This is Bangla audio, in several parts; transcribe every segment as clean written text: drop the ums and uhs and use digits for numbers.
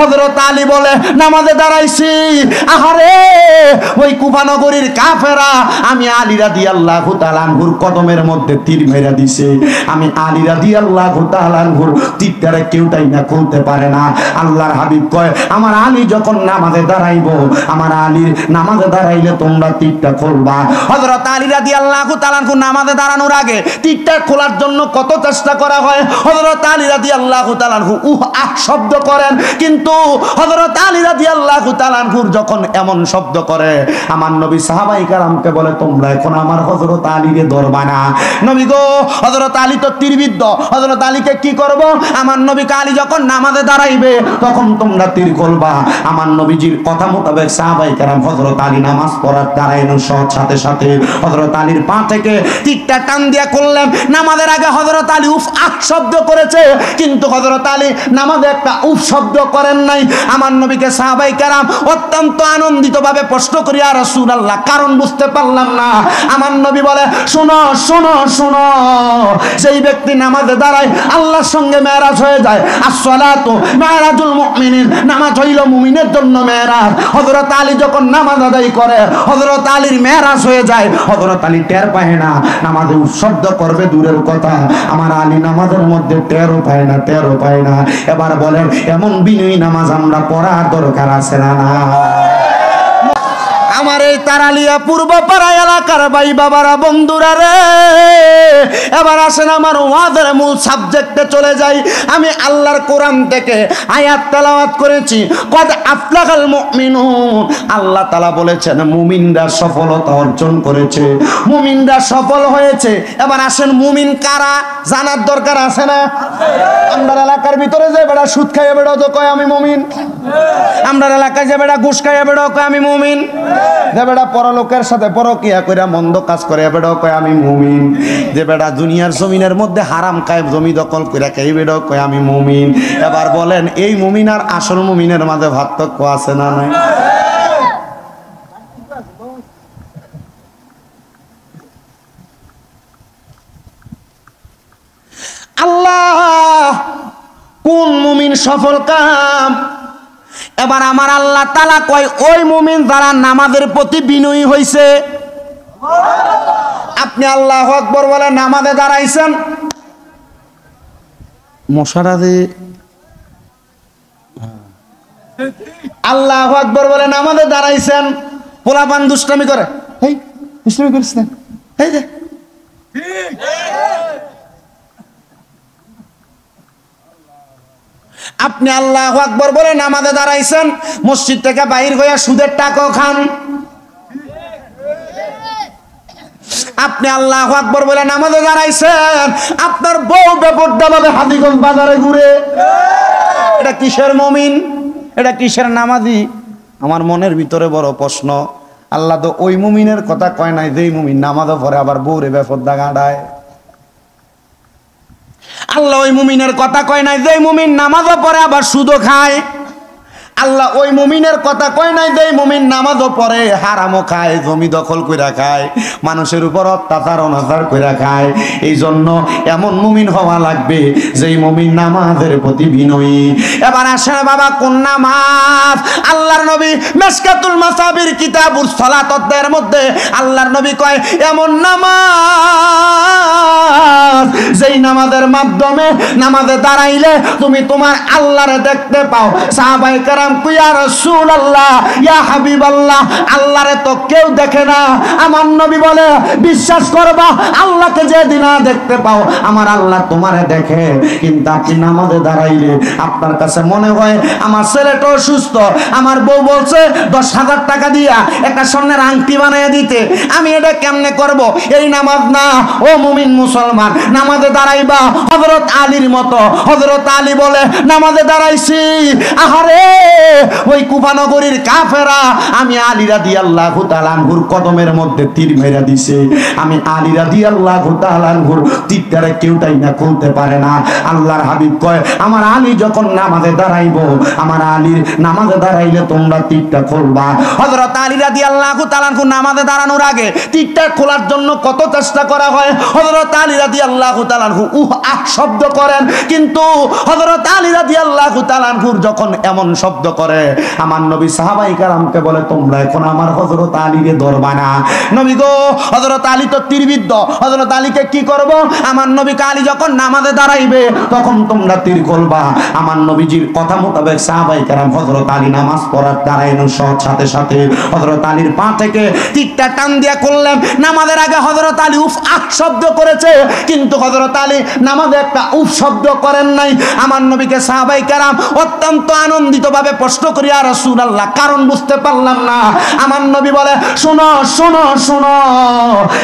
হযরত আলী বলে নামাজে দাঁড়াইছি, আহারে ওই কুফা নগরীর কাফেরা আমি আলী রাদিয়াল্লাহু তাআলা আনহুর কদমের মধ্যে তীর মেরে দিছে। আমি আলী রাদিয়াল্লাহু তাআলা আনহুর তীরটারে কেউটাই না খুলতে পারে না। আল্লাহর হাবিব কয় আমার আলী যখন নামাজে দাঁড়াইবো, আমার আলীর নামাজে দাঁড়াইলে তোমরা তীরটা খুলবা। হযরত আলী রাদিয়াল্লাহু তাআলা আনহু নামাজে দাঁড়ানোর আগে তীরটা খোলার জন্য কত চেষ্টা করা হয়। হযরত আলী রাদিয়াল্লাহু তাআলা আনহু আহ শব্দ করেন, কিন্তু হযরত আলী রাদিয়াল্লাহু তাআলা আনহুর যখন এমন শব্দ করে, আমার নবী সাহাবায়ে কেরামকে বলে তোমরা এখন আমার হযরত আলীকে ধরবা না। নবী গো, হযরত আলী তো তীরবিদ্ধ, হযরত আলীকে কি করব? আমার নবী আলী যখন নামাজে দাঁড়াইবে তখন তোমরা তীর খুলবা। আমার নবীজির কথা মোতাবেক সাহাবায়ে কেরাম হযরত আলী নামাজ পড়ার দাঁড়ানোর সাথে সাথে হযরত আলীর পা থেকে তীরটা টান দিয়া করলেন। নামাজের আগে হযরত আলী উফ আহ শব্দ করেছে, কিন্তু হযরত আলী নামাজে একটা উফ শব্দ করেন নাই। আমার নবীকে সাহাবায়ে কেরাম অত্যন্ত আনন্দিতভাবে প্রশ্ন করি, ইয়া রাসূলুল্লাহ কারণ বুঝতে পারলাম না। আমার নবী বলে শোনো শোনো শোনো, সেই ব্যক্তি নামাজে দাঁড়ায় আল্লাহর সঙ্গে মেরাজ হয়ে যায়। আসসালাতু মেরাজুল মুমিনিন, নামাজ হইল মুমিনের জন্য মেরাজ। হযরত আলী যখন নামাজ আদায় করে হযরত আলীর মেরাজ হয়ে যায়। হযরত আলী টের পায় না, নামাজে শব্দ করবে দূরের কথা, আমার আলী নামাজের মধ্যে টেরও পায় না, টেরও পায় না। এবার বলেন এমন বিনয়ী নামাজ আমরা পড়ার দরকার আছে না? আমার এই তারালিয়া পূর্ব পাড়া এলাকার ভাই বাবারা বন্ধুরা রে, এবার আসেন আমার ওয়াজের মূল সাবজেক্টে চলে যাই। আমি আল্লাহর কোরআন থেকে আয়াত তেলাওয়াত করেছি, কদ আফলাহাল মুমিনুন। আল্লাহ তাআলা বলেছেন মুমিনরা সফলতা অর্জন করেছে, মুমিনরা সফল হয়েছে। এবার আসেন মুমিন কারা জানার দরকার আছে না? আমরা এলাকার ভিতরে যে বেড়া সুদ খাইয়া বেড়া তো কয় আমি মুমিন, আমরা এলাকায় যে বেড়া ঘুষ খাইয়া বেড়া কয় আমি মুমিন, যে বেড়া পরলোকের সাথে পরকিয়া কইরা মন্দ কাজ করে বেড়াও কয় আমি মুমিন, যে বেড়া দুনিয়ার জমিনের মধ্যে হারাম খায় জমি দখল কইরা খাই বেড়াও কয় আমি মুমিন। এবার বলেন এই মুমিন আর আসল মুমিনের মাঝে পার্থক্য আছে না নাই? আল্লাহ কোন মুমিন সফল কাম? এবার আমার আল্লাহ তাআলা কয় ওই মুমিন যারা নামাজের প্রতি বিনয়ী হইছে। আপনি আল্লাহু আকবার বলে নামাজে দাঁড়াইছেন, মশারাদে আল্লাহু আকবার বলে নামাজে দাঁড়াইছেন, পোলাপান দুষ্টামি করে, এই দুষ্টামি করিস না, এই যে আপনি আল্লাহু আকবার বলে নামাজে দাঁড়াইছেন, মসজিদ থেকে বাইর হইয়া সুদের টাকা খান। আপনি আল্লাহু আকবার বলে নামাজে দাঁড়াইছেন, আপনার বউ বেপরদা ভাবে হাজীগঞ্জ বাজারে ঘুরে। এটা কিসের মুমিন? এটা কিসের নামাজি? আমার মনের ভিতরে বড় প্রশ্ন। আল্লাহ তো ওই মুমিনের কথা কয় নাই যেই মুমিন নামাজও পড়ে আবার বউরে বেপরদা গাঁড়ায়। আল্লাহ ওই মুমিনের কথা কয় নাই যে মুমিন নামাজও পড়ে আবার সুদও খায়। আল্লাহ ওই মুমিনের কথা কয় নাই যে মুমিন নামাজও পড়ে হারামও খায়, জমি দখল কইরা খায়, মানুষের উপর অত্যাচার অনাচার কইরা খায়। এই জন্য এমন মুমিন হওয়া লাগবে যেই মুমিন নামাজের প্রতি বিনয়ী। এবার আসেন বাবা কোন নামাজ? আল্লাহর নবী মিশকাতুল মাসাবির কিতাবুস সালাত অধ্যায়ের মধ্যে আল্লাহর নবী কয় এমন নামাজ যেই নামাজের মাধ্যমে নামাজে দাঁড়াইলে তুমি তোমার আল্লাহরে দেখতে পাও। সাহাবায়ে কেরাম ইয়া রাসূলুল্লাহ ইয়া হাবিবাল্লাহ, আল্লাহরে তো কেউ দেখে না। আমার নবী বলে বিশ্বাস করবা আল্লাহকে যেদিন দেখতে পাও আমার আল্লাহ তোমারে দেখে, কিন্তু আপনি নামাজে দাঁড়াইলে আপনার কাছে মনে হয় আমার ছেলেটা অসুস্থ, আমার বউ বলছে 10,000 টাকা দিয়া একটা স্বর্ণের আংটি বানিয়ে দিতে, আমি এটা কেমনে করব? এই নামাজ না ও মুমিন মুসলমান। নামাজে দাঁড়াইবা হযরত আলীর মতো। হযরত আলী বলে নামাজে দাঁড়াইছি, আহারে ওই কুফা নগরীর কাফেরা আমি আলী রাদিয়াল্লাহু তাআলা আনহুর কদমের মধ্যে তীর মেরে দিছে। আমি আলী রাদিয়াল্লাহু তাআলা আনহুর তীরটারে কেউটাই না খুলতে পারে না। আল্লাহর হাবিব কয়, আমার আলী যখন নামাজে দাঁড়াইবো, আমার আলীর নামাজে দাঁড়াইলে তোমরা তীরটা খুলবা। হযরত আলী রাদিয়াল্লাহু তাআলা আনহু নামাজে দাঁড়ানোর আগে তীরটা খোলার জন্য কত চেষ্টা করা হয়। হযরত আলী রাদিয়াল্লাহু তাআলা আনহু আহ শব্দ করেন, কিন্তু হযরত আলী রাদিয়াল্লাহু তাআলা আনহুর যখন এমন শব্দ করে, আমার নবী সাহাবায়ে কেরামকে বলে, তোমরা এখন আমার হযরত আলীকে ধরবা না। নবী গো, হযরত আলী তো তীরবিদ্ধ, হযরত আলীকে কি করব? আমার নবী আলী যখন নামাজে দাঁড়াইবে তখন তোমরা তীর খুলবা। আমার নবীজির কথা মোতাবেক সাহাবায়ে কেরাম হযরত আলী নামাজ পড়ার দাঁড়ানোর সাথে সাথে হযরত আলীর পা থেকে তীরটা টান দিয়া করলেন। নামাজের আগে হযরত আলী উফ আহ শব্দ করেছে, কিন্তু হযরত আলী নামাজে একটা উফ শব্দ করেন নাই। আমার নবীকে সাহাবায়ে কেরাম অত্যন্ত আনন্দিতভাবে প্রশ্ন করি, ইয়া রাসূলুল্লাহ, কারণ বুঝতে পারলাম না। আমার নবী বলে, শোনো শোনো শোনো,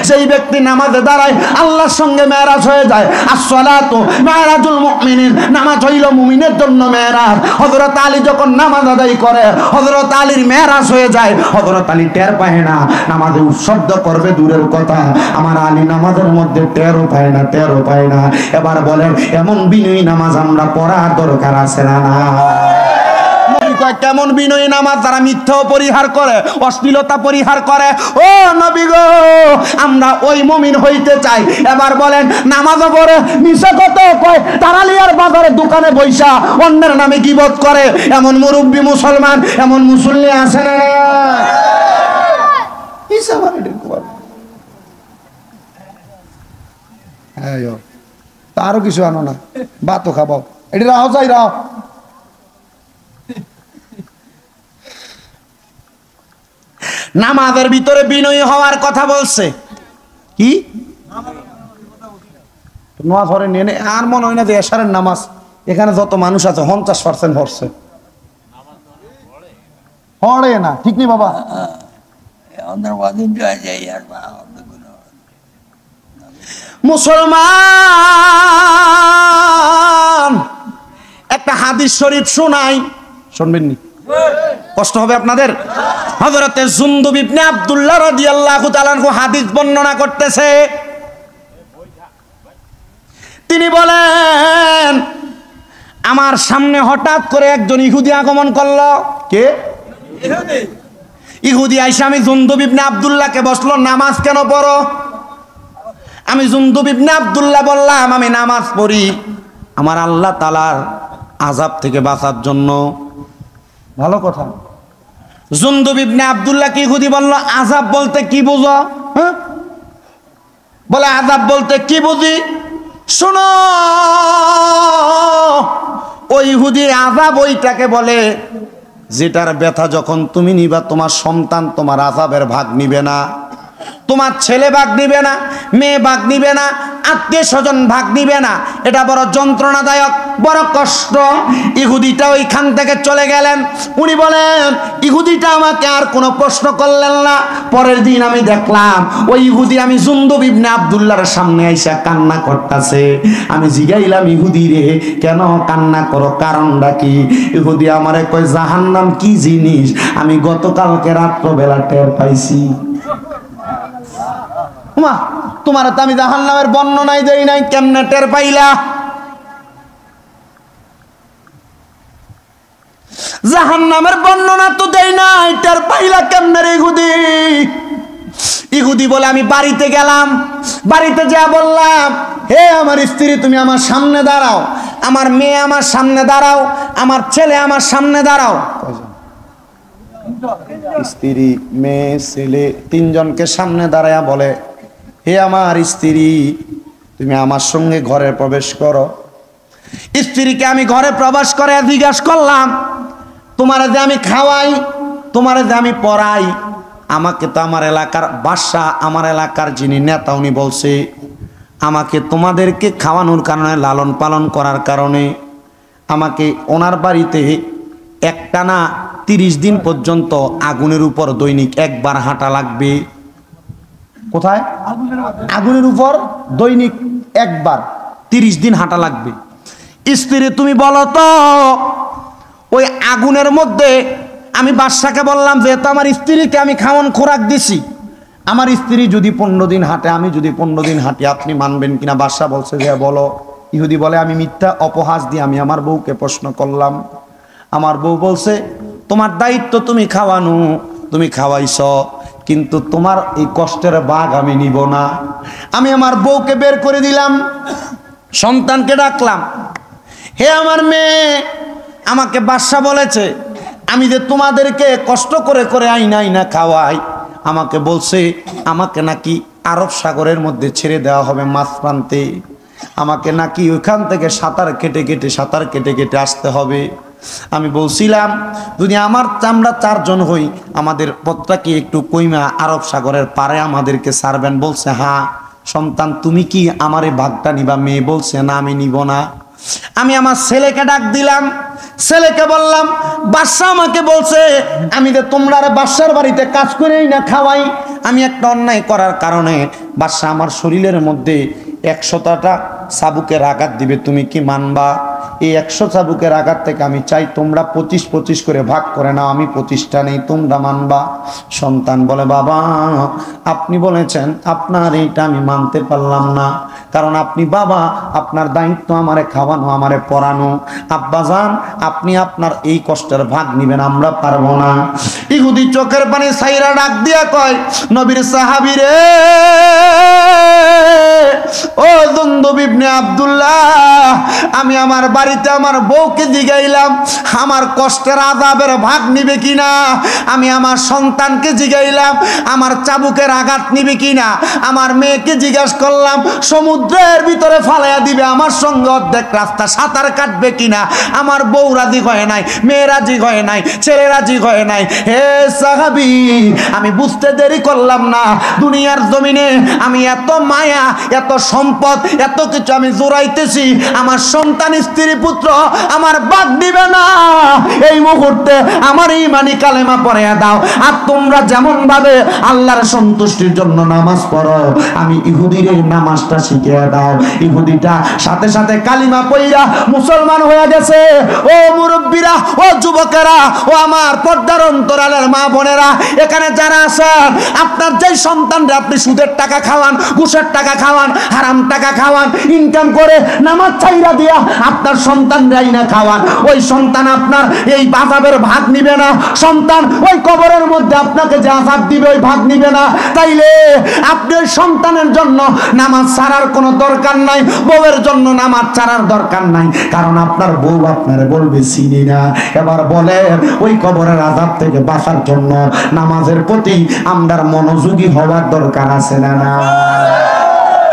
সেই ব্যক্তি নামাজে দাঁড়ায় আল্লাহর সঙ্গে মেরাজ হয়ে যায়। আসসালাতু মেরাজুল মুমিনিন, নামাজ হইল মুমিনের জন্য মেরাজ। হযরত আলী যখন নামাজ আদায় করে, হযরত আলীর মেরাজ হয়ে যায়। হযরত আলী টের পায় না, নামাজে শব্দ করবে দূরের কথা, আমার আলী নামাজের মধ্যে টেরও পায় না, টেরও পায় না। এবার বলেন, এমন বিনয়ী নামাজ আমরা পড়ার দরকার আছে না? কেমন বিনয়ী নামাজ, যারা মিথ্যাও পরিহার করে, অশ্লীলতা পরিহার করে। ও নবী গো, আমরা ওই মুমিন হইতে চাই। এবার বলেন, নামাজও পড়ে মিশা কথা কয়, তারালিয়ার বাজারে দোকানে বৈশা অন্যের নামে গীবত করে, এমন মুরব্বী মুসলমান, এমন মুসল্লি আছে না? আরো কিছু আনো না, ভাতও খাবো, এটি রাহ যাই রাহ। নামাজের ভিতরে বিনয়ী হওয়ার কথা বলছে কি? নামাজ পড়ে নিয়ে আর মনে হয় না যে এশারের নামাজ এখানে যত মানুষ আছে 50% পড়ছে, পড়ে না, ঠিক নেই বাবা? মুসলমান, একটা হাদিস শরীফ শোনাই, শুনবেন নি? কষ্ট হবে আপনাদের। হযরতে জুনদুব ইবনে আব্দুল্লাহ রাদিয়াল্লাহু তাআলা আনহু হাদিস বর্ণনা করতেছে। তিনি বলেন, আমার সামনে হঠাৎ করে একজন ইহুদি আগমন করলো। কে? ইহুদি। ইহুদি আইসা আমি জুনদুব ইবনে আব্দুল্লাহকে বসলো, নামাজ কেন পড়ো? আমি জুনদুব ইবনে আব্দুল্লাহ বললাম, আমি নামাজ পড়ি আমার আল্লাহ তাআলার আযাব থেকে বাঁচার জন্য। ভালো কথা। জুনদুব ইবনে আব্দুল্লাহ কি ইহুদি বলল, আযাব বলতে কি বুঝো? হ্যাঁ, বলে আযাব বলতে কি বুঝি? শোনো, ওই ইহুদি আযাব ওইটাকে বলে যেটার ব্যথা যখন তুমি নিবা, তোমার সন্তান তোমার আযাবের ভাগ নিবে না, তোমার ছেলে ভাগ নিবে না, মেয়ে ভাগ নিবে না, আত্মীয় স্বজন ভাগ নিবে না। এটা বড় যন্ত্রণাদায়ক, বড় কষ্ট। ইহুদিটা ওইখান থেকে চলে গেলেন। উনি বলেন, ইহুদিটা আমাকে আর কোনো প্রশ্ন করলেন না। পরের দিন আমি দেখলাম ওই ইহুদি আমি জুনদুব ইবনে আব্দুল্লাহর সামনে আইসা কান্না করতেছে। আমি জিগাইলাম, ইহুদি রে কেন কান্না করো, কারণটা কি? ইহুদি আমারে কয়, জাহান্নাম কি জিনিস আমি গতকালকে রাত্রবেলা টের পাইছি। মা, তোমার তো আমি জাহান্নামের বর্ণনাই দেই নাই, কেমনে টের পাইলা? জাহান্নামের বর্ণনা তো দেই নাই, টের পাইলা কেমনে রে ইহুদি? ইহুদি বলে, আমি বাড়িতে গেলাম, বাড়িতে যা বললাম, হে আমার স্ত্রী তুমি আমার সামনে দাঁড়াও, আমার মেয়ে আমার সামনে দাঁড়াও, আমার ছেলে আমার সামনে দাঁড়াও। স্ত্রী, মেয়ে, ছেলে তিনজনকে সামনে দাঁড়ায়া বলে, হে আমার স্ত্রী তুমি আমার সঙ্গে ঘরে প্রবেশ করো। স্ত্রীকে আমি ঘরে প্রবেশ করে জিজ্ঞাসা করলাম, তোমারে যে আমি খাওয়াই, তোমারে যে আমি পড়াই, আমাকে তো আমার এলাকার বাদশা, আমার এলাকার যিনি নেতা, উনি বলছে আমাকে তোমাদেরকে খাওয়ানোর কারণে, লালন পালন করার কারণে আমাকে ওনার বাড়িতে একটানা 30 দিন পর্যন্ত আগুনের উপর দৈনিক একবার হাঁটা লাগবে। কোথায়? আগুনের উপর দৈনিক একবার 30 দিন হাঁটা লাগবে। স্ত্রী তুমি বলো তো, ওই আগুনের মধ্যে আমি বাদশাকে বললাম যে তো আমার স্ত্রীকে আমি খাওয়ান খোরাক দিছি, আমার স্ত্রী যদি 15 দিন হাঁটে, আমি যদি 15 দিন হাঁটি, আপনি মানবেন কিনা? বাদশা বলছে যে বলো। ইহুদি বলে আমি মিথ্যা অপহাস দিয়ে আমি আমার বউকে প্রশ্ন করলাম। আমার বউ বলছে তোমার দায়িত্ব তুমি খাওয়ানো, তুমি খাওয়াইছ, কিন্তু তোমার এই কষ্টের ভাগ আমি নিব না। আমি আমার বউকে বের করে দিলাম, সন্তানকে ডাকলাম, হে আমার মেয়ে, আমাকে বাদশা বলেছে আমি যে তোমাদেরকে কষ্ট করে করে আইনা আইনা খাওয়াই, আমাকে বলছে আমাকে নাকি আরব সাগরের মধ্যে ছেড়ে দেওয়া হবে মাছ প্রান্তে, আমাকে নাকি ওইখান থেকে সাঁতার কেটে কেটে আসতে হবে। আমি বলছিলাম যদি আমার আমরা 4 জন হই, আমাদের পথটা কি একটু কইমা আরব সাগরের পারে আমাদেরকে ছাড়বেন? বলছে হ্যাঁ। সন্তান তুমি কি আমার এই ভাগটা নিবা? মেয়ে বলছে না আমি নিব না। আমি আমার ছেলেকে ডাক দিলাম, ছেলেকে বললাম বাদশা আমাকে বলছে আমি যে তোমরা বাদশার বাড়িতে কাজ করেই না খাওয়াই, আমি একটা অন্যায় করার কারণে বাদশা আমার শরীরের মধ্যে 100টা চাবুকের আঘাত দিবে, তুমি কি মানবা? এই 100 চাবুকের আঘাত থেকে আমি চাই তোমরা 25 করে ভাগ করে নাও, আমি 25টা নেই, তোমরা মানবা? সন্তান বলে বাবা আপনি বলেছেন, আপনার এইটা আমি মানতে পারলাম না, কারণ আপনি বাবা, আপনার দায়িত্ব আমারে খাওয়ানো, আমারে পড়ানো। আব্বাজান আপনি আপনার এই কষ্টের ভাগ নিবেন, আমরা পারবো না। ইহুদি চোখের পানি ছাইরা ডাক দিয়া কয় নবীর সাহাবী রে, ও দুন্দুব ইবনে আব্দুল্লাহ, আমি আমার বাড়িতে আমার বউকে জিগাইলাম আমার কষ্টের আযাবের ভাগ নিবে কিনা, আমি আমার সন্তানকে জিগাইলাম আমার চাবুকের আঘাত নিবে কিনা, আমার মেয়েকে জিজ্ঞাসা করলাম সমুদ্রের ভিতরে ফালাইয়া দিবে আমার সঙ্গে অর্ধেক রাস্তা সাঁতার কাটবে কিনা, আমার বউ রাজি হয় নাই, মেয়ে রাজি হয় নাই, ছেলে রাজি হয় নাই। হে সাহাবী, আমি বুঝতে দেরি করলাম না, দুনিয়ার জমিনে আমি এত মায়া, এত সম্পদ, এত কিছু আমি জোড়াইতেছি, আমার সন্তান স্ত্রী পুত্র আমার বাদ দিবে না। এই মুহূর্তে আমার ঈমানি কালেমা পড়িয়া দাও, আর তোমরা যেমন ভাবে আল্লাহর সন্তুষ্টির জন্য নামাজ পড়ো, আমি ইহুদির এই নামাজটা শিখিয়ে দাও। ইহুদিটা সাথে সাথে কালিমা পড়িয়া মুসলমান হয়ে গেছে। ও মুরব্বীরা, ও যুবকেরা, ও আমার পর্দার অন্তরালের মা বোনেরা, এখানে যারা আছেন, আপনার যেই সন্তানরা আপনি সুদের টাকা খাওয়ান, ঘুষের টাকা খাওয়ান, হারাম টাকা খাওয়ান, ইনকাম করে নামাজ ছাইরা দিয়া আপনার সন্তানরাই না খাওয়ান, ওই সন্তান আপনার এই আযাবের ভাগ নিবে না। সন্তান ওই কবরের মধ্যে আপনাকে যে আযাব দিবে ওই ভাগ নিবে না। তাইলে আপনি ওই সন্তানের জন্য নামাজ ছাড়ার কোনো দরকার নাই, বউয়ের জন্য নামাজ ছাড়ার দরকার নাই, কারণ আপনার বউ আপনার বলবে চিনি না। এবার বলেন ওই কবরের আযাব থেকে বাঁচার জন্য নামাজের প্রতি আমরা মনোযোগী হওয়ার দরকার আছে না? না।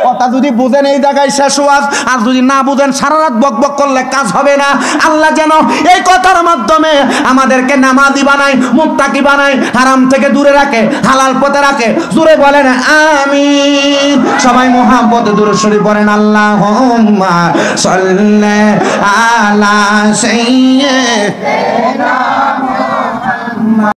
কথা যদি বুঝেন এই জায়গায় শেষ ওয়াজ, আর যদি না বুঝেন সারা রাত বক বক করলে কাজ হবে না। আল্লাহ যেন এই কথার মাধ্যমে আমাদেরকে নামাজি বানায়, মুত্তাকি বানায়, হারাম থেকে দূরে রাখে, হালাল পথে রাখে। জোরে বলেন আমিন। সবাই মুহাব্বতে দরুদ শরীফ পড়েন, আল্লাহুম্মা সাল্লি আলা সাইয়্যিদিনা